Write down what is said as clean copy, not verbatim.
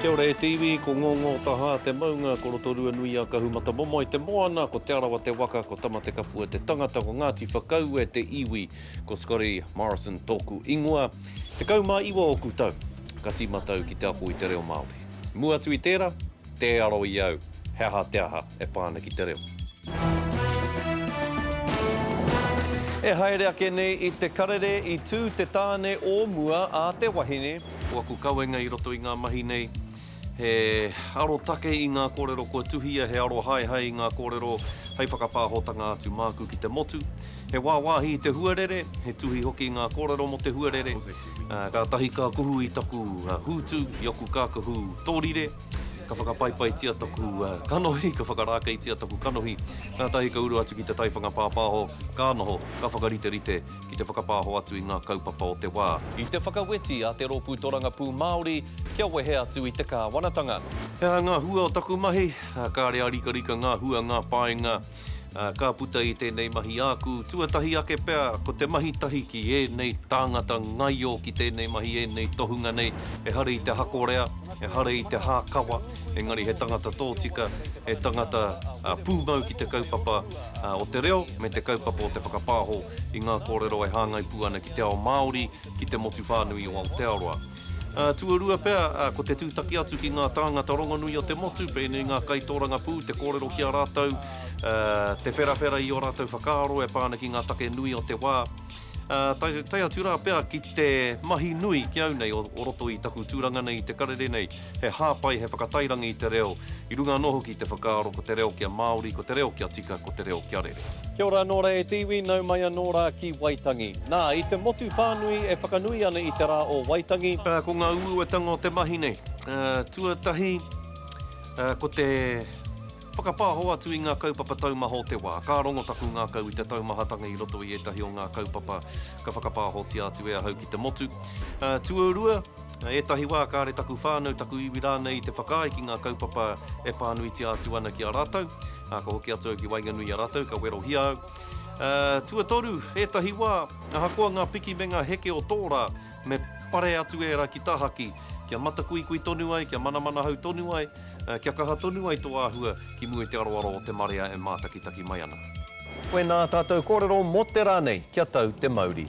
Kia ora e TV, ko ngongo taha te maunga, ko rotorua nui a kahumata momo i te moana, ko te arawa te waka, ko tama te kapua te tangata, ko Ngāti Whakau e te iwi, ko Scotty Morrison tōku ingoa. Te kaumā iwa o kutau, ka tīmatau ki te ako i te reo Māori. Mua atu i tērā, te aro i au, he aha te aha e pāna ki te reo. E haere ake nei i te karere i tū te tāne o mua a te wahine. O aku kauenga i roto i ngā mahi nei. He aro take i ngā kōrero kua tuhia, he aro hai i ngā kōrero, hei whakapāhotanga atu māku ki te motu. He wāwāhi i te huarere, he tuhi hoki i ngā kōrero mo te huarere. Ka tahi ka kuhu i taku hūtu, i oku ka kuhu tōrire. Ka whakapaipai tia taku kanohi, ka whakarākei tia taku kanohi. Ka tahi ka uru atu ki te taiwhanga pāpāho kānoho, ka whakarite ki te whakapāho atu i ngā kaupapa o te wā. I te whakaweti a te rōpū toranga pū Māori, kia wehe atu i te kāwanatanga. Ngā hua o taku mahi, ka rea rika ngā hua, ngā paenga, ka puta i tēnei mahi āku, tuatahi ake pēr, ko te mahi tahi ki ēnei tāngata ngaio ki tēnei mahi ēnei tohunga nei, e hare i te hakorea, e hare i te hākawa, engari he tangata tōtika, he tangata pūmau ki te kaupapa o te reo, me te kaupapa o te whakapāho i ngā kōrero e hāngai puana ki te ao Māori, ki te motu whānui o Aotearoa. Tuarua pēr, ko te tūtaki atu ki ngā tāngata rongonui o te motu, pēnei ngā kaitoranga pū, te kōrero ki a rātou, te whera i o rātou whakaaro, e pāna ki ngā take nui o te wā. Tai atu rā pēr ki te mahi nui ki au nei o roto i taku tūranga nei i te karere nei, he hāpai, he whakatairangi i te reo, i runga noho ki te whakaaro, ko te reo ki a Māori, ko te reo ki a tika, ko te reo ki a rere. Kia ora Nora e Tiwi, nau mai anō ki Waitangi. Nā, i te motu whānui e whakanui ana i te rā o Waitangi. Ko ngā uruatanga o te mahi nei. Tuatahi, ko te whakapāho atu i ngā kaupapa taumaha o te wā. Ka rongo taku ngā kau i te taumahatanga i roto i etahi o ngā kaupapa ka whakapāho tia atu e ahau ki te motu. Tuarua, etahi wā ka re taku whānau, taku iwi rānei i te whakaai ki ngā kaupapa e pānui tia atu ana ki a rātou. Ka hoki atu ki Wainganui a rātou, ka wero hia au. Tuatoru, etahi wā, ahakoa ngā piki me ngā heke o tōra, me pare atu e ra ki tahaki, kia matakui tonu ai, kia manamana hau tonu ai, kia kaha tonu ai tō āhua, ki mua te aroaro o te marea e mātakitaki mai ana. Koe nā tātou kōrero mo te rānei, kia tau te Māori.